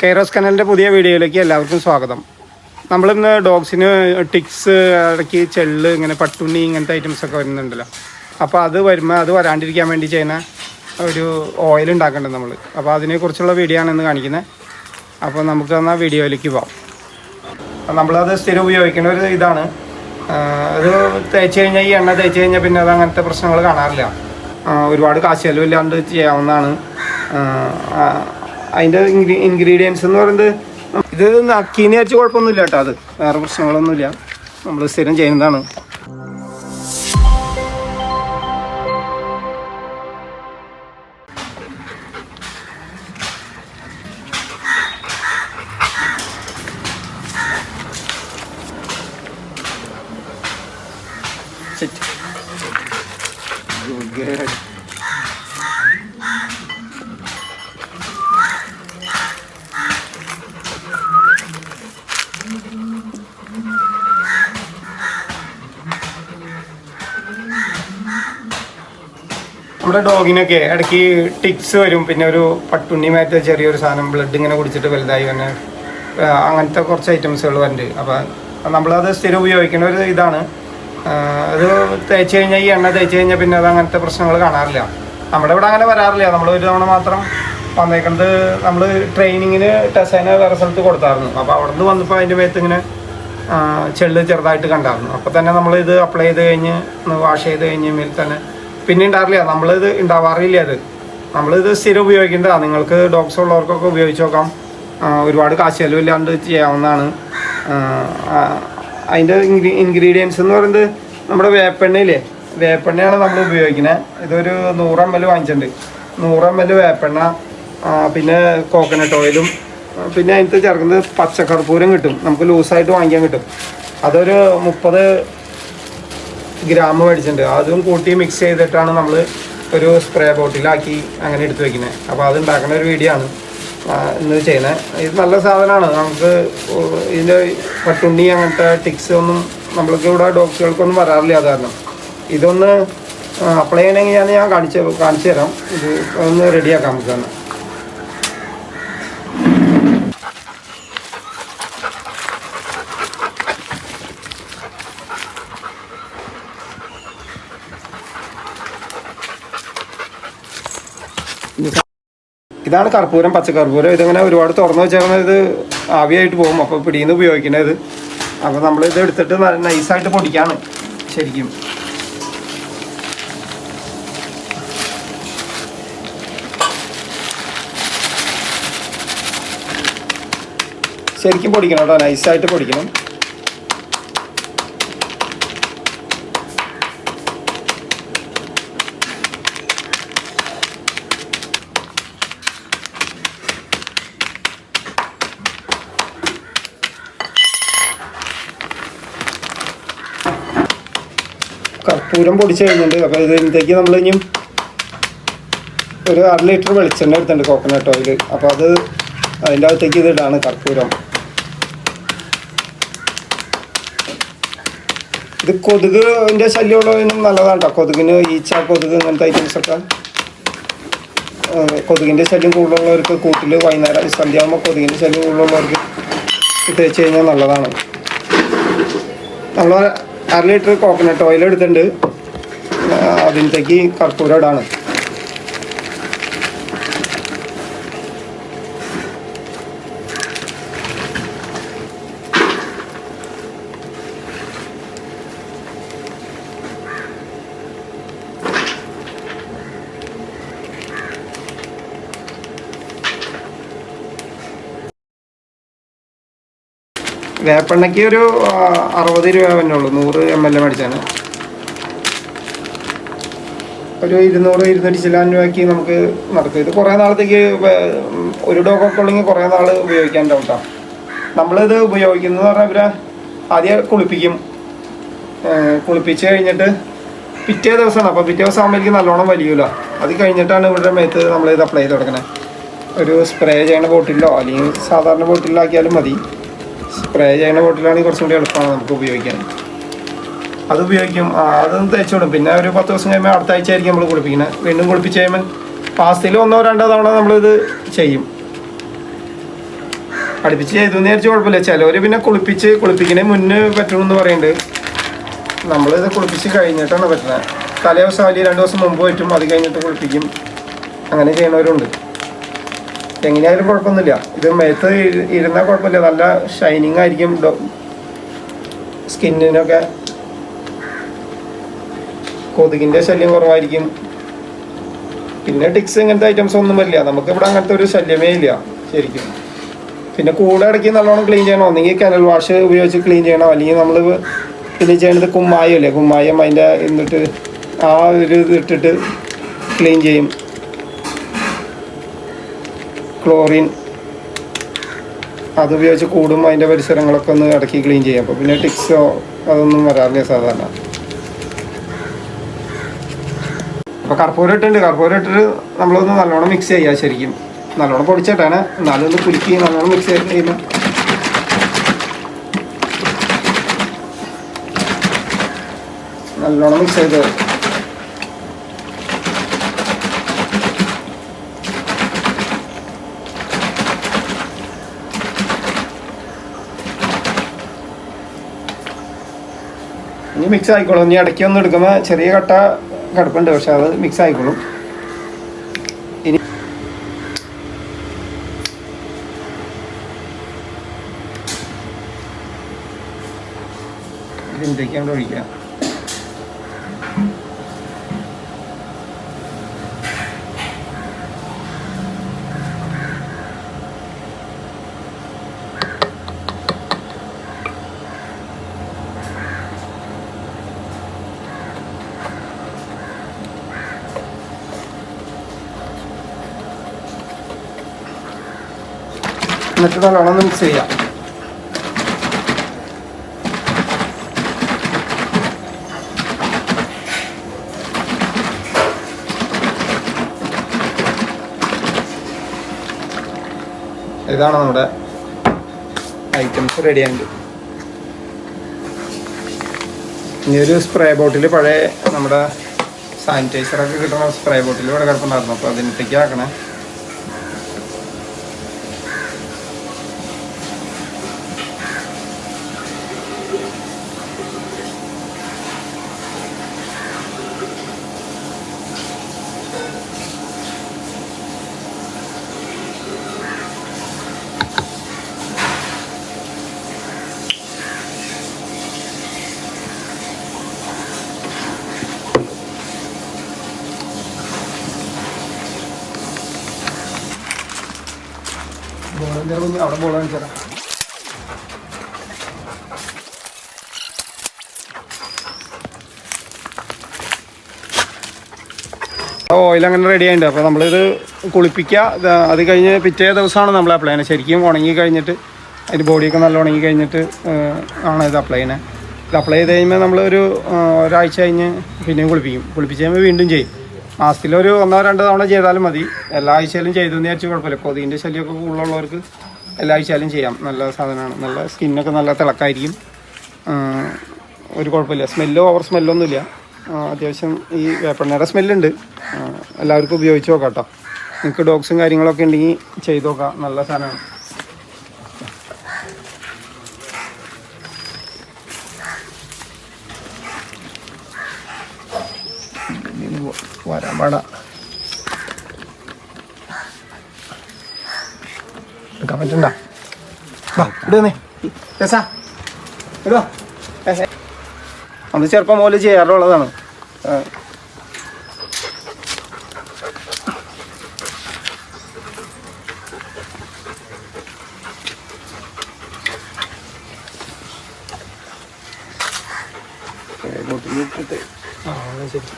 Kairos കനലിൻ്റെ പുതിയ വീഡിയോയിലേക്ക് എല്ലാവർക്കും സ്വാഗതം. നമ്മളിന്ന് ഡോഗ്സിന് ടിക്സ്, ഇടയ്ക്ക് ചെള്ള്, ഇങ്ങനെ പട്ടുണ്ണി, ഇങ്ങനത്തെ ഐറ്റംസൊക്കെ വരുന്നുണ്ടല്ലോ. അപ്പോൾ അത് വരുമ്പോൾ അത് വരാണ്ടിരിക്കാൻ വേണ്ടി ചെയ്യുന്ന ഒരു ഓയിൽ ഉണ്ടാക്കേണ്ടത് നമ്മൾ. അപ്പോൾ അതിനെക്കുറിച്ചുള്ള വീഡിയോ ആണ് ഇന്ന് കാണിക്കുന്നത്. അപ്പോൾ നമുക്ക് എന്നാൽ വീഡിയോയിലേക്ക് പോകാം. നമ്മളത് സ്ഥിരം ഉപയോഗിക്കുന്ന ഒരു ഇതാണ്. അത് തേച്ച് കഴിഞ്ഞാൽ, ഈ എണ്ണ തേച്ച് കഴിഞ്ഞാൽ പിന്നെ അത് അങ്ങനത്തെ പ്രശ്നങ്ങൾ കാണാറില്ല. ഒരുപാട് കാശ് ചെലവില്ലാണ്ട് ചെയ്യാവുന്നതാണ്. അതിൻ്റെ ഇൻഗ്രീഡിയൻസ് എന്ന് പറയുന്നത്, ഇത് നക്കീന്ന് വിചാരിച്ച് കുഴപ്പമൊന്നുമില്ല കേട്ടോ. അത് വേറെ പ്രശ്നങ്ങളൊന്നുമില്ല, നമ്മൾ സ്ഥിരം ചെയ്യുന്നതാണ്. നമ്മുടെ ഡോഗിനൊക്കെ ഇടയ്ക്ക് ടിക്സ് വരും. പിന്നെ ഒരു പട്ടുണ്ണിമായിട്ട് ചെറിയൊരു സാധനം, ബ്ലഡ് ഇങ്ങനെ കുടിച്ചിട്ട് വലുതായി തന്നെ അങ്ങനത്തെ കുറച്ച് ഐറ്റംസുകൾ വരുന്നുണ്ട്. അപ്പോൾ നമ്മളത് സ്ഥിരം ഉപയോഗിക്കുന്ന ഒരു ഇതാണ്. അത് തേച്ച് കഴിഞ്ഞാൽ, ഈ എണ്ണ തേച്ച് കഴിഞ്ഞാൽ പിന്നെ അത് അങ്ങനത്തെ പ്രശ്നങ്ങൾ കാണാറില്ല. നമ്മുടെ ഇവിടെ അങ്ങനെ വരാറില്ല. നമ്മൾ ഒരു തവണ മാത്രം വന്നേക്കുന്നത്, നമ്മൾ ട്രെയിനിങ്ങിന് ടെസേനെ വേറെ സ്ഥലത്ത് കൊടുത്തായിരുന്നു. അപ്പോൾ അവിടെ നിന്ന് വന്നപ്പോൾ അതിൻ്റെ മേത്ത് ഇങ്ങനെ ചെള്ള് ചെറുതായിട്ട് കണ്ടായിരുന്നു. അപ്പോൾ തന്നെ നമ്മളിത് അപ്ലൈ ചെയ്ത് കഴിഞ്ഞ് വാഷ് ചെയ്ത് കഴിഞ്ഞ് മേൽ തന്നെ പിന്നെ ഉണ്ടാറില്ല. നമ്മളിത് ഉണ്ടാവാറില്ല. നമ്മളിത് സ്ഥിരം ഉപയോഗിക്കേണ്ടതാണ്. നിങ്ങൾക്ക് ഡോഗ്സ് ഉള്ളവർക്കൊക്കെ ഉപയോഗിച്ച് നോക്കാം. ഒരുപാട് കാശ് ചെലവില്ലാണ്ട് ചെയ്യാവുന്നതാണ്. അതിൻ്റെ ഇൻഗ്രീഡിയൻസ് എന്ന് പറയുന്നത്, നമ്മുടെ വേപ്പെണ്ണയില്ലേ, വേപ്പെണ്ണയാണ് നമ്മൾ ഉപയോഗിക്കുന്നത്. ഇതൊരു 100 ml വാങ്ങിച്ചിട്ടുണ്ട്. 100 ml വേപ്പെണ്ണ, പിന്നെ കോക്കനട്ട് ഓയിലും, പിന്നെ അതിനകത്ത് ചേർക്കുന്നത് പച്ചക്കർപ്പൂരം കിട്ടും. നമുക്ക് ലൂസായിട്ട് വാങ്ങിക്കാൻ കിട്ടും. അതൊരു 30 ഗ്രാം മേടിച്ചിട്ടുണ്ട്. അതും കൂട്ടി മിക്സ് ചെയ്തിട്ടാണ് നമ്മൾ ഒരു സ്പ്രേ ബോട്ടിലാക്കി അങ്ങനെ എടുത്ത് വെക്കുന്നത്. അപ്പോൾ അത് ഉണ്ടാക്കുന്ന ഒരു വീഡിയോ ആണ് ഇന്ന് ചെയ്യുന്നത്. ഇത് നല്ല സാധനമാണ്. നമുക്ക് ഇതിൻ്റെ പട്ടുണ്ണി അങ്ങനത്തെ ടിക്സ് ഒന്നും നമ്മൾക്ക് ഇവിടെ ഡോഗ്സുകൾക്കൊന്നും വരാറില്ല. അത് കാരണം ഇതൊന്ന് അപ്ലൈ ചെയ്യണമെങ്കിൽ ഞാൻ കാണിച്ചു തരാം. ഇത് ഒന്ന് റെഡിയാക്കാം നമുക്ക് തന്നെ. ഇതാണ് കർപ്പൂരം, പച്ചക്കർപ്പൂരം. ഇതിങ്ങനെ ഒരുപാട് തുറന്നു വെച്ചാൽ ഇത് ആവിയായിട്ട് പോകും. അപ്പോൾ പിടിയിൽ ഉപയോഗിക്കുന്നത്. അപ്പോൾ നമ്മളിത് എടുത്തിട്ട് നൈസായിട്ട് പൊടിക്കാണ് ശരിക്കും. ശരിക്കും പൊടിക്കണം കേട്ടോ, നൈസായിട്ട് പൊടിക്കണം. കർപ്പൂരം പൊടിച്ച് കഴിഞ്ഞിട്ടുണ്ട്. അപ്പോൾ ഇതിലേക്ക് നമ്മൾ ഇനിയും ഒരു 1/2 ലിറ്റർ വെളിച്ചെണ്ണ എടുത്തിട്ടുണ്ട്, കോക്കനട്ട് ഓയിൽ. അപ്പോൾ അത് അതിൻ്റെ അകത്തേക്ക് ഇതിടാണ് കർപ്പൂരം. ഇത് കൊതുകിൻ്റെ ശല്യമുള്ളതിനും നല്ലതാണ് കേട്ടോ. കൊതുകിന് ഈച്ച, കൊതുക്, ഇങ്ങനത്തെ ഐറ്റംസൊക്കെ, കൊതുകിൻ്റെ ശല്യം കൂടുതലുള്ളവർക്ക് കൂട്ടിൽ വൈകുന്നേരം സന്ധ്യയാകുമ്പോൾ കൊതുകിൻ്റെ ശല്യം കൂടുതലുള്ളവർക്ക് ഇട്ട് വെച്ച് കഴിഞ്ഞാൽ നല്ലതാണ്. നമ്മൾ 1/2 ലിറ്റർ കോക്കനട്ട് ഓയിൽ എടുത്തിട്ടുണ്ട്. അതിനകത്തേക്ക് കർപ്പൂരം ഇടാണ്. വേപ്പെണ്ണയ്ക്ക് ഒരു 60 രൂപ തന്നെ ഉള്ളൂ. 100 ml മേടിച്ചാണ്. ഒരു 200-200 ചില്ലാൻ രൂപയ്ക്ക് നമുക്ക് നടക്കും. ഇത് കുറേ നാളത്തേക്ക്, ഒരു ഡോഗൊക്കെ ഉള്ളെങ്കിൽ കുറേ നാൾ ഉപയോഗിക്കാനുണ്ടാവും കേട്ടോ. നമ്മളിത് ഉപയോഗിക്കുന്നത് പറഞ്ഞാൽ ഇവരെ ആദ്യം കുളിപ്പിക്കും. കുളിപ്പിച്ച് കഴിഞ്ഞിട്ട് പിറ്റേ ദിവസമാണ്. അപ്പോൾ പിറ്റേ ദിവസം ആകുമ്പോഴേക്കും നല്ലോണം വലിയൂല. അത് കഴിഞ്ഞിട്ടാണ് ഇവരുടെ മേത്ത് നമ്മളിത് അപ്ലൈ ചെയ്ത് കൊടുക്കണേ. ഒരു സ്പ്രേ ചെയ്യുന്ന ബോട്ടിലോ അല്ലെങ്കിൽ സാധാരണ ബോട്ടിലാക്കിയാലും മതി. സ്പ്രേ ചെയ്യുന്ന ബോട്ടിലാണെങ്കിൽ കുറച്ചും കൂടി എളുപ്പമാണ് നമുക്ക് ഉപയോഗിക്കാൻ. അത് ഉപയോഗിക്കും. അതൊന്ന് തേച്ച് വിടും. പിന്നെ ഒരു 10 ദിവസം കഴിയുമ്പോൾ അടുത്ത ആഴ്ച ആയിരിക്കും നമ്മൾ കുളിപ്പിക്കുന്നത്. വീണ്ടും കുളിപ്പിച്ച് കഴിയുമ്പോൾ മാസത്തിൽ 1-2 തവണ നമ്മളിത് ചെയ്യും. അടുപ്പിച്ച് ചെയ്തെന്ന് വിചാരിച്ച് കുഴപ്പമില്ല. ചിലവർ പിന്നെ കുളിപ്പിക്കണേ മുന്നേ പറ്റണമെന്ന് പറയുന്നുണ്ട്. നമ്മളിത് കുളിപ്പിച്ച് കഴിഞ്ഞിട്ടാണ് പറ്റുന്നത്. തലേ ദിവസം അല്ലെങ്കിൽ 2 ദിവസം മുമ്പ് പറ്റും, അത് കഴിഞ്ഞിട്ട് കുളിപ്പിക്കും. അങ്ങനെ ചെയ്യണവരുണ്ട്. എങ്ങനെയായാലും കുഴപ്പമൊന്നുമില്ല. ഇത് മേത്ത് ഇരുന്നാൽ കുഴപ്പമില്ല, നല്ല ഷൈനിങ് ആയിരിക്കും, സ്കിന്നിനൊക്കെ കൊതുകിൻ്റെ ശല്യം കുറവായിരിക്കും. പിന്നെ ടിക്സ് ഇങ്ങനത്തെ ഐറ്റംസ് ഒന്നും വരില്ല. നമുക്കിവിടെ അങ്ങനത്തെ ഒരു ശല്യമേ ഇല്ല ശരിക്കും. പിന്നെ കൂടെ ഇടയ്ക്ക് നല്ലോണം ക്ലീൻ ചെയ്യണം. ഒന്നെങ്കിൽ കനൽ വാഷ് ഉപയോഗിച്ച് ക്ലീൻ ചെയ്യണം, അല്ലെങ്കിൽ നമ്മൾ പിന്നെ ചെയ്യണത് കുമ്മായല്ലേ, കുമ്മായം അതിൻ്റെ എന്നിട്ട് ആ ഒരു ഇതിട്ടിട്ട് ക്ലീൻ ചെയ്യും. ക്ലോറിൻ അതുപയോഗിച്ച് കൂടും അതിൻ്റെ പരിസരങ്ങളൊക്കെ ഒന്ന് ഇടയ്ക്ക് ക്ലീൻ ചെയ്യും. അപ്പോൾ പിന്നെ ടിക്സോ അതൊന്നും വരാറില്ല സാധാരണ. അപ്പോൾ കർപ്പൂരം ഇട്ടിട്ടുണ്ട്. കർപ്പൂരം ഇട്ടിട്ട് നമ്മളൊന്ന് നല്ലോണം മിക്സ് ചെയ്യുക. ശരിക്കും നല്ലോണം പൊടിച്ചിട്ടാണ്, എന്നാലും ഒന്ന് കുലുക്കി നല്ലോണം മിക്സ് ചെയ്ത് കഴിയുമ്പോൾ നല്ലോണം മിക്സ് ചെയ്ത് ഇനി മിക്സ് ആയിക്കോളും. ഇനി ഇടയ്ക്ക് ഒന്ന് എടുക്കുമ്പോൾ ചെറിയ കട്ട കിടപ്പുണ്ട്, പക്ഷെ അത് മിക്സ് ആയിക്കോളും. ഇനി ഇതിൻ്റെക്കാണ്ട് ഒഴിക്കുക. എന്നിട്ട് നല്ലോണം മിക്സ് ചെയ്യാം. ഇതാണ് നമ്മുടെ ഐറ്റംസ് റെഡി ആയിട്ട്. ഇനി ഒരു സ്പ്രേ ബോട്ടിൽ, പഴയ നമ്മുടെ സാനിറ്റൈസറൊക്കെ കിട്ടുന്ന സ്പ്രേ ബോട്ടിൽ ഇവിടെ കിടപ്പുണ്ടായിരുന്നു. അപ്പോൾ അതിനകത്തേക്ക് ആക്കണേ. അവിടെ ബോൾ കാണിച്ചാൽ ഓയിൽ അങ്ങനെ റെഡി ആയിട്ടുണ്ട്. അപ്പോൾ നമ്മളിത് കുളിപ്പിക്കുക. അത് കഴിഞ്ഞ് പിറ്റേ ദിവസമാണ് നമ്മൾ അപ്ലൈ ചെയ്യുന്നത്. ശരിക്കും ഉണങ്ങി കഴിഞ്ഞിട്ട് അതിൻ്റെ ബോഡിയൊക്കെ നല്ല ഉണങ്ങി കഴിഞ്ഞിട്ട് ആണ് ഇത് അപ്ലൈ ചെയ്യുന്നത്. ഇത് അപ്ലൈ ചെയ്ത് കഴിയുമ്പോൾ നമ്മളൊരു ഒരാഴ്ച കഴിഞ്ഞ് പിന്നെയും കുളിപ്പിച്ച് കഴിയുമ്പോൾ വീണ്ടും ചെയ്യും. മാസത്തിലൊരു 1-2 തവണ ചെയ്താലും മതി. എല്ലാ ആഴ്ചയിലും ചെയ്തെന്ന് വിചാരിച്ച് കുഴപ്പമില്ല. കൊതിൻ്റെ ശല്യമൊക്കെ കൂടുതലുള്ളവർക്ക് എല്ലാ ആഴ്ചയിലും ചെയ്യാം. നല്ല സാധനമാണ്. നല്ല സ്കിന്നൊക്കെ നല്ല തിളക്കായിരിക്കും. ഒരു കുഴപ്പമില്ല. ഓവർ സ്മെല്ലൊന്നുമില്ല. അത്യാവശ്യം ഈ വേപ്പെണ്ണയുടെ സ്മെല്ലുണ്ട്. എല്ലാവർക്കും ഉപയോഗിച്ച് നോക്കാം കേട്ടോ. നിങ്ങൾക്ക് ഡോഗ്സും കാര്യങ്ങളൊക്കെ ഉണ്ടെങ്കിൽ ചെയ്ത് നോക്കാം. നല്ല സാധനമാണ്. വരാൻ പാടാ എടുക്കാൻ പറ്റണ്ട. ഇടുന്നേ രസാ ഇടുവാ. അത് ചെറുപ്പം പോലെ ചെയ്യാറുള്ളതാണ്. ഇട്ടിട്ട് ശരി.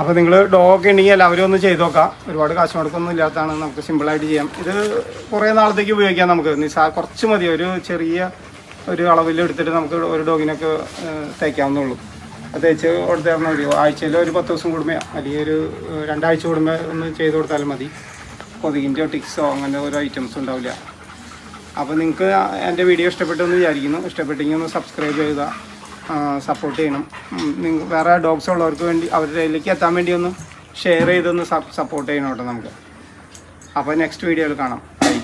അപ്പോൾ നിങ്ങൾ ഡോഗ് ഉണ്ടെങ്കിൽ എല്ലാവരും ഒന്ന് ചെയ്ത് നോക്കാം. ഒരുപാട് കാശ് മുടക്കൊന്നും ഇല്ലാത്തതാണ്. നമുക്ക് സിമ്പിളായിട്ട് ചെയ്യാം. ഇത് കുറേ നാളത്തേക്ക് ഉപയോഗിക്കാം. നമുക്ക് കുറച്ച് മതി. ഒരു ചെറിയ ഒരു അളവിൽ എടുത്തിട്ട് നമുക്ക് ഒരു ഡോഗിനൊക്കെ തേക്കാവുന്നുള്ളൂ. അത് തേച്ച് കൊടുത്താൽ മതി. ആഴ്ചയിൽ ഒരു 10 ദിവസം കൂടുമ്പോൾ അല്ലെങ്കിൽ ഒരു 2 ആഴ്ച കൂടുമ്പോൾ ഒന്ന് ചെയ്ത് കൊടുത്താലും മതി. കൊതുകിൻ്റെയോ ടിക്സോ അങ്ങനെ ഓരോ ഐറ്റംസും ഉണ്ടാവില്ല. അപ്പോൾ നിങ്ങൾക്ക് എൻ്റെ വീഡിയോ ഇഷ്ടപ്പെട്ടെന്ന് വിചാരിക്കുന്നു. ഇഷ്ടപ്പെട്ടെങ്കിൽ ഒന്ന് സബ്സ്ക്രൈബ് ചെയ്യുക, സപ്പോർട്ട് ചെയ്യണം. നിങ്ങൾ വേറെ ഡോഗ്സ് ഉള്ളവർക്ക് വേണ്ടി അവരുടെ കയ്യിലേക്ക് എത്താൻ വേണ്ടി ഒന്ന് ഷെയർ ചെയ്തൊന്ന് സപ്പോർട്ട് ചെയ്യണം കേട്ടോ നമുക്ക്. അപ്പോൾ നെക്സ്റ്റ് വീഡിയോയിൽ കാണാം. ബൈ.